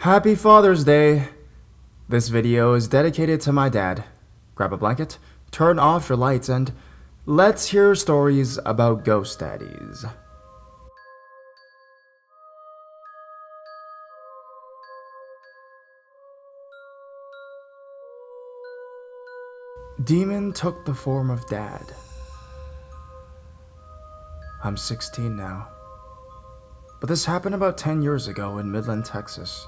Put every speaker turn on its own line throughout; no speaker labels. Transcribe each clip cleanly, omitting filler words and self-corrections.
Happy Father's Day! This video is dedicated to my dad. Grab a blanket, turn off your lights, and let's hear stories about ghost daddies. Demon took the form of Dad. I'm 16 now. But this happened about 10 years ago in Midland, Texas.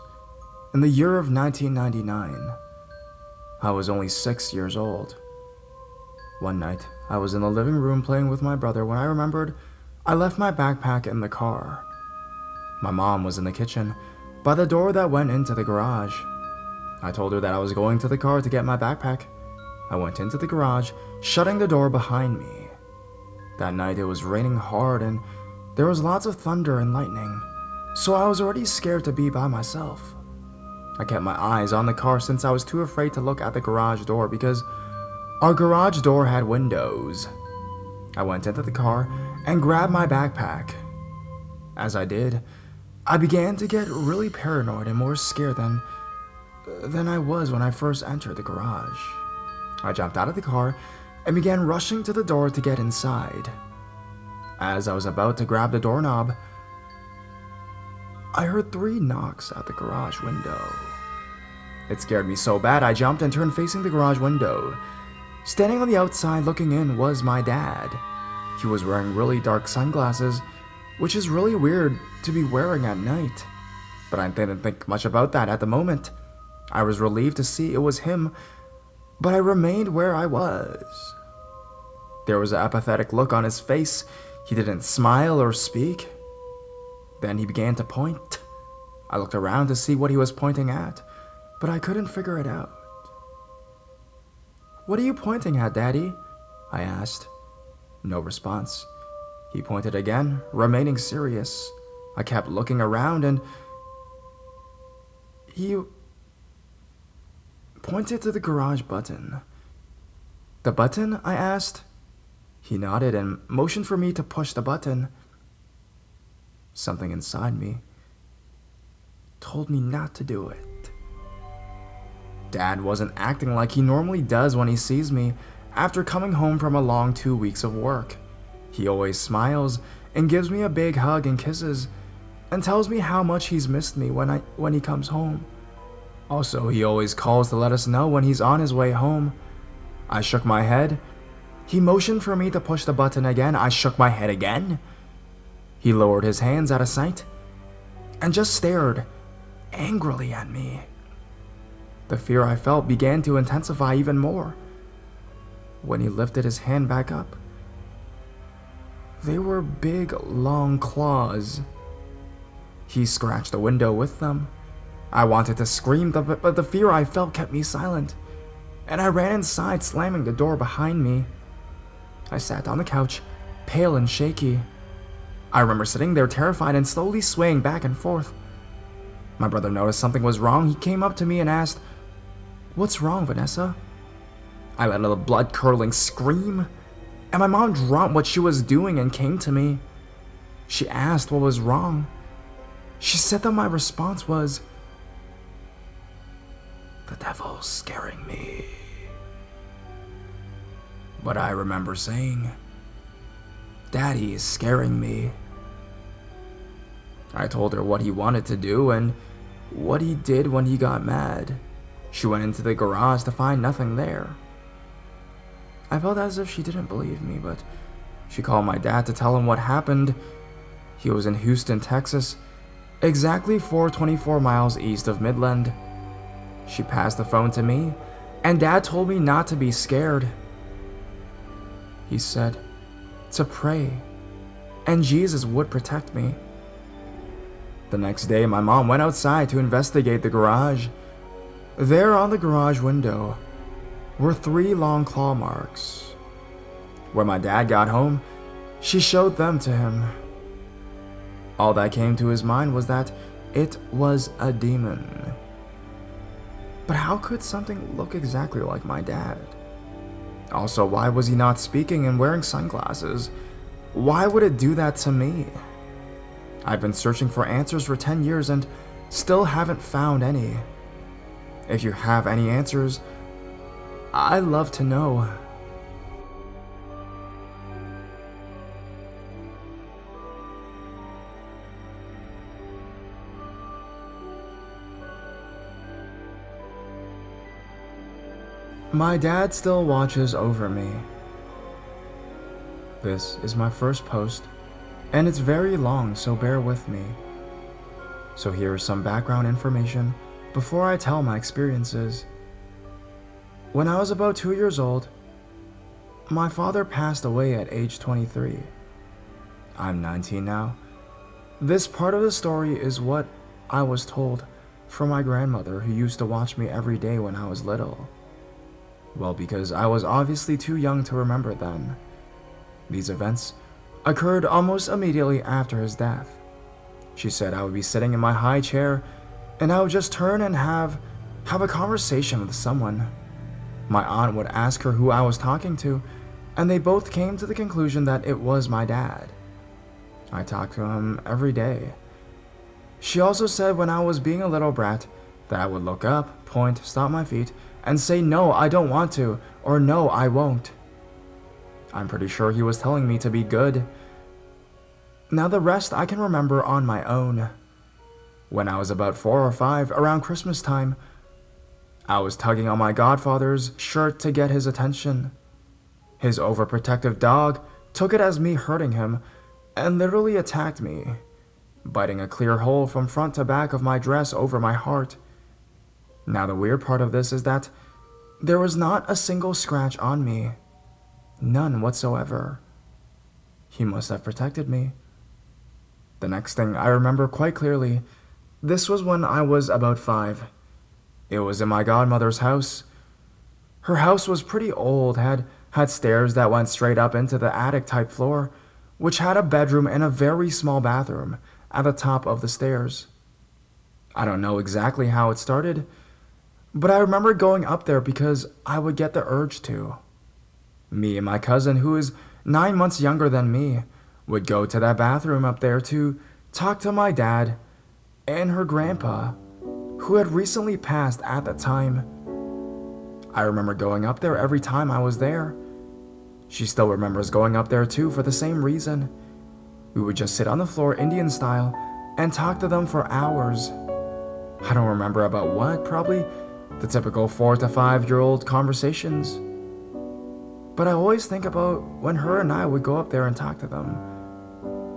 In the year of 1999. I was only 6 years old. One night, I was in the living room playing with my brother when I remembered I left my backpack in the car. My mom was in the kitchen, by the door that went into the garage. I told her that I was going to the car to get my backpack. I went into the garage, shutting the door behind me. That night it was raining hard and there was lots of thunder and lightning, so I was already scared to be by myself. I kept my eyes on the car since I was too afraid to look at the garage door because our garage door had windows. I went into the car and grabbed my backpack. As I did, I began to get really paranoid and more scared than I was when I first entered the garage. I jumped out of the car and began rushing to the door to get inside. As I was about to grab the doorknob, I heard 3 knocks at the garage window. It scared me so bad I jumped and turned facing the garage window. Standing on the outside looking in was my dad. He was wearing really dark sunglasses, which is really weird to be wearing at night. But I didn't think much about that at the moment. I was relieved to see it was him, but I remained where I was. There was an apathetic look on his face. He didn't smile or speak. Then he began to point. I looked around to see what he was pointing at, but I couldn't figure it out. "What are you pointing at, Daddy?" I asked. No response. He pointed again, remaining serious. I kept looking around and he pointed to the garage button. "The button?" I asked. He nodded and motioned for me to push the button. Something inside me told me not to do it. Dad wasn't acting like he normally does when he sees me after coming home from a long 2 weeks of work. He always smiles and gives me a big hug and kisses and tells me how much he's missed me when he comes home. Also, he always calls to let us know when he's on his way home. I shook my head. He motioned for me to push the button again. I shook my head again. He lowered his hands out of sight and just stared angrily at me. The fear I felt began to intensify even more. When he lifted his hand back up, they were big, long claws. He scratched the window with them. I wanted to scream, but the fear I felt kept me silent, and I ran inside, slamming the door behind me. I sat on the couch, pale and shaky. I remember sitting there terrified and slowly swaying back and forth. My brother noticed something was wrong. He came up to me and asked, "What's wrong, Vanessa?" I let out a blood-curdling scream, and my mom dropped what she was doing and came to me. She asked what was wrong. She said that my response was, "The devil's scaring me." But I remember saying, "Daddy is scaring me." I told her what he wanted to do and what he did when he got mad. She went into the garage to find nothing there. I felt as if she didn't believe me, but she called my dad to tell him what happened. He was in Houston, Texas, exactly 424 miles east of Midland. She passed the phone to me, and Dad told me not to be scared. He said to pray, and Jesus would protect me. The next day, my mom went outside to investigate the garage. There on the garage window were 3 long claw marks. When my dad got home, she showed them to him. All that came to his mind was that it was a demon. But how could something look exactly like my dad? Also, why was he not speaking and wearing sunglasses? Why would it do that to me? I've been searching for answers for 10 years and Still haven't found any. If you have any answers, I'd love to know. My dad still watches over me. This is my first post, and it's very long, so bear with me. So here is some background information before I tell my experiences. When I was about 2 years old, my father passed away at age 23. I'm 19 now. This part of the story is what I was told from my grandmother, who used to watch me every day when I was little. Well, because I was obviously too young to remember then. These events occurred almost immediately after his death. She said I would be sitting in my high chair and I would just turn and have a conversation with someone. My aunt would ask her who I was talking to, and they both came to the conclusion that it was my dad. I talked to him every day. She also said when I was being a little brat that I would look up, point, stomp my feet, and say no, I don't want to, or no, I won't. I'm pretty sure he was telling me to be good. Now the rest I can remember on my own. When I was about 4 or 5, around Christmas time, I was tugging on my godfather's shirt to get his attention. His overprotective dog took it as me hurting him and literally attacked me, biting a clear hole from front to back of my dress over my heart. Now the weird part of this is that there was not a single scratch on me. None whatsoever. He must have protected me. The next thing I remember quite clearly, this was when I was about 5. It was in my godmother's house. Her house was pretty old, had stairs that went straight up into the attic type floor, which had a bedroom and a very small bathroom at the top of the stairs. I don't know exactly how it started, but I remember going up there because I would get the urge to. Me and my cousin, who is 9 months younger than me, would go to that bathroom up there to talk to my dad and her grandpa, who had recently passed at the time. I remember going up there every time I was there. She still remembers going up there too for the same reason. We would just sit on the floor Indian style and talk to them for hours. I don't remember about what, probably the typical 4 to 5-year-old conversations. But I always think about when her and I would go up there and talk to them.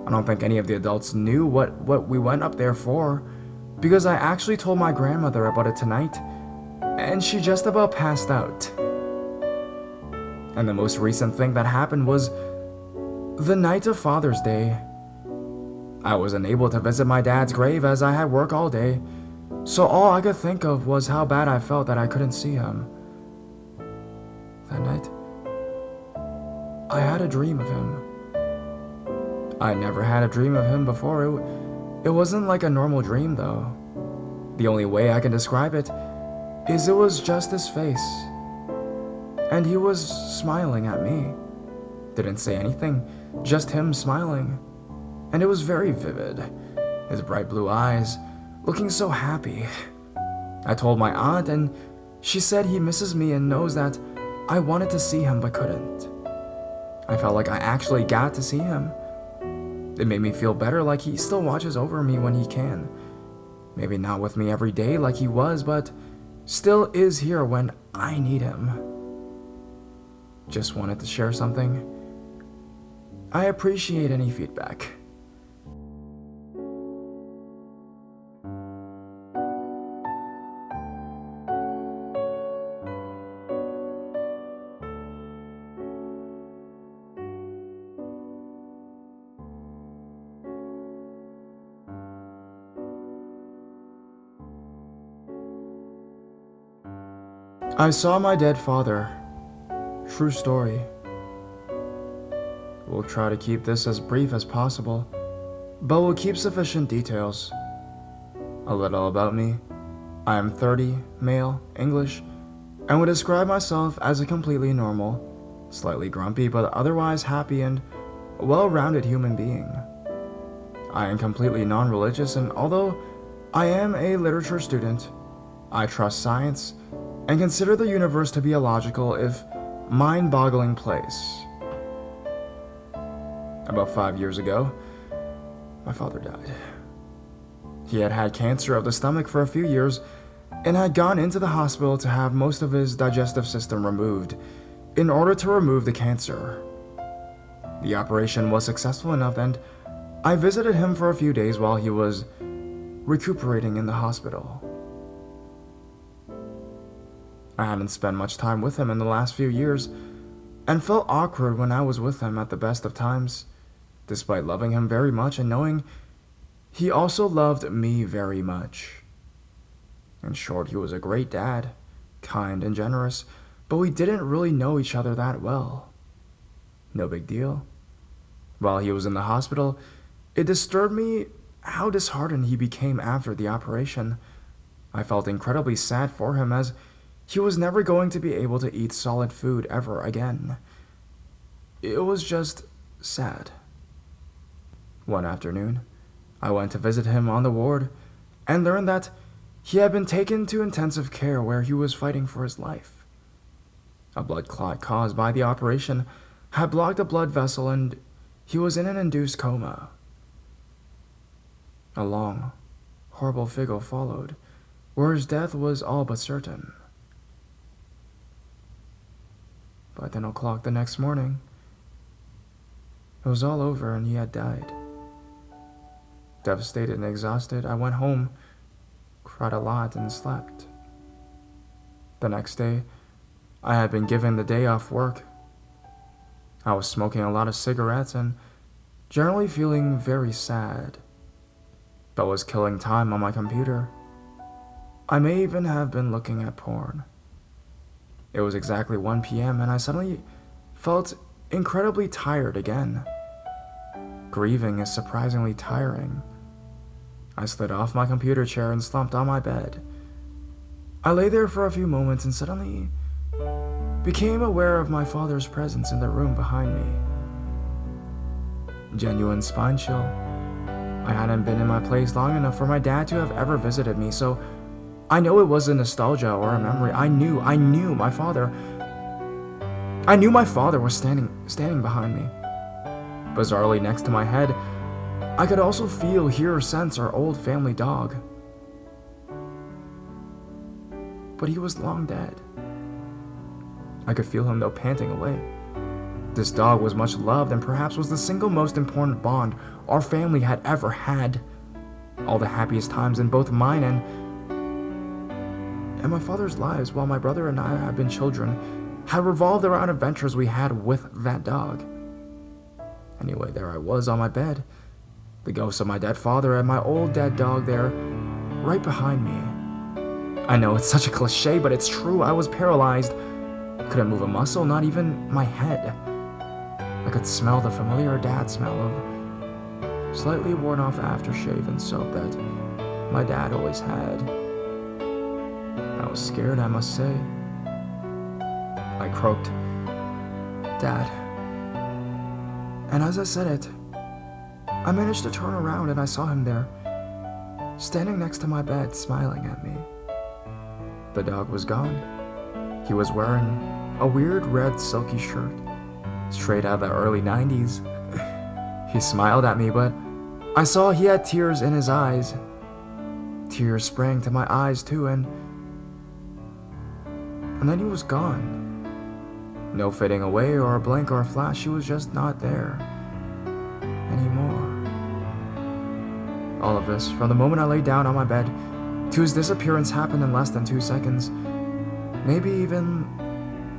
I don't think any of the adults knew what we went up there for, because I actually told my grandmother about it tonight, and she just about passed out. And the most recent thing that happened was the night of Father's Day. I was unable to visit my dad's grave as I had work all day, so all I could think of was how bad I felt that I couldn't see him. That night, I had a dream of him. I never had a dream of him before. It wasn't like a normal dream though. The only way I can describe it is it was just his face. And he was smiling at me. Didn't say anything, just him smiling. And it was very vivid. His bright blue eyes, looking so happy. I told my aunt and she said he misses me and knows that I wanted to see him but couldn't. I felt like I actually got to see him. It made me feel better, like he still watches over me when he can. Maybe not with me every day like he was, but still is here when I need him. Just wanted to share something. I appreciate any feedback. I saw my dead father. True story. We'll try to keep this as brief as possible, but we'll keep sufficient details. A little about me. I am 30, male, English, and would describe myself as a completely normal, slightly grumpy but otherwise happy and well-rounded human being. I am completely non-religious, and although I am a literature student. I trust science and consider the universe to be a logical, if mind-boggling place. About 5 years ago, my father died. He had had cancer of the stomach for a few years and had gone into the hospital to have most of his digestive system removed in order to remove the cancer. The operation was successful enough, and I visited him for a few days while he was recuperating in the hospital. I hadn't spent much time with him in the last few years and felt awkward when I was with him at the best of times, despite loving him very much and knowing he also loved me very much. In short, he was a great dad, kind and generous, but we didn't really know each other that well. No big deal. While he was in the hospital, it disturbed me how disheartened he became after the operation. I felt incredibly sad for him, as he was never going to be able to eat solid food ever again. It was just sad. One afternoon, I went to visit him on the ward and learned that he had been taken to intensive care where he was fighting for his life. A blood clot caused by the operation had blocked a blood vessel and he was in an induced coma. A long, horrible figure followed, where his death was all but certain. By 10 o'clock the next morning, it was all over and he had died. Devastated and exhausted, I went home, cried a lot, and slept. The next day, I had been given the day off work. I was smoking a lot of cigarettes and generally feeling very sad, but was killing time on my computer. I may even have been looking at porn. It was exactly 1 p.m. and I suddenly felt incredibly tired again. Grieving is surprisingly tiring. I slid off my computer chair and slumped on my bed. I lay there for a few moments and suddenly became aware of my father's presence in the room behind me. Genuine spine chill. I hadn't been in my place long enough for my dad to have ever visited me, so I know it wasn't nostalgia or a memory. I knew my father. I knew my father was standing behind me. Bizarrely next to my head, I could also feel, hear, or sense our old family dog. But he was long dead. I could feel him though panting away. This dog was much loved and perhaps was the single most important bond our family had ever had. All the happiest times in both mine and my father's lives while my brother and I had been children had revolved around adventures we had with that dog. Anyway, there I was on my bed, the ghost of my dead father and my old dead dog there, right behind me. I know it's such a cliche, but it's true. I was paralyzed. Couldn't move a muscle, not even my head. I could smell the familiar dad smell of slightly worn off aftershave and soap that my dad always had. I was scared, I must say. I croaked, "Dad." And as I said it, I managed to turn around and I saw him there, standing next to my bed, smiling at me. The dog was gone. He was wearing a weird red silky shirt, straight out of the early 90s. He smiled at me, but I saw he had tears in his eyes. Tears sprang to my eyes too, and then he was gone. No fading away or a blink or a flash, he was just not there anymore. All of this, from the moment I lay down on my bed to his disappearance, happened in less than 2 seconds, maybe even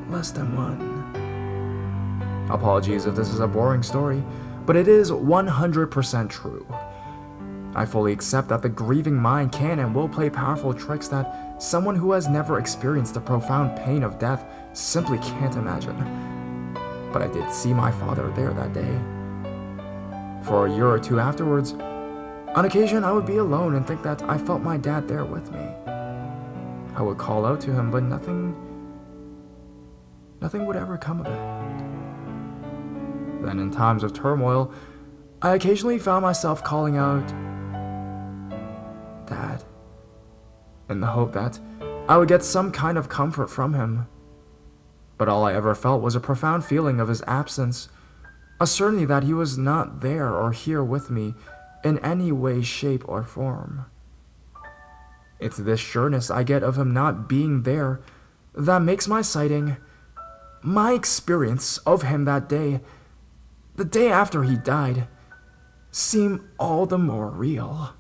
less than 1. Apologies if this is a boring story, but it is 100% true. I fully accept that the grieving mind can and will play powerful tricks that someone who has never experienced the profound pain of death simply can't imagine. But I did see my father there that day. For a year or two afterwards, on occasion I would be alone and think that I felt my dad there with me. I would call out to him, but nothing would ever come of it. Then in times of turmoil, I occasionally found myself calling out, "Dad." in the hope that I would get some kind of comfort from him. But all I ever felt was a profound feeling of his absence, a certainty that he was not there or here with me in any way, shape, or form. It's this sureness I get of him not being there that makes my sighting, my experience of him that day, the day after he died, seem all the more real.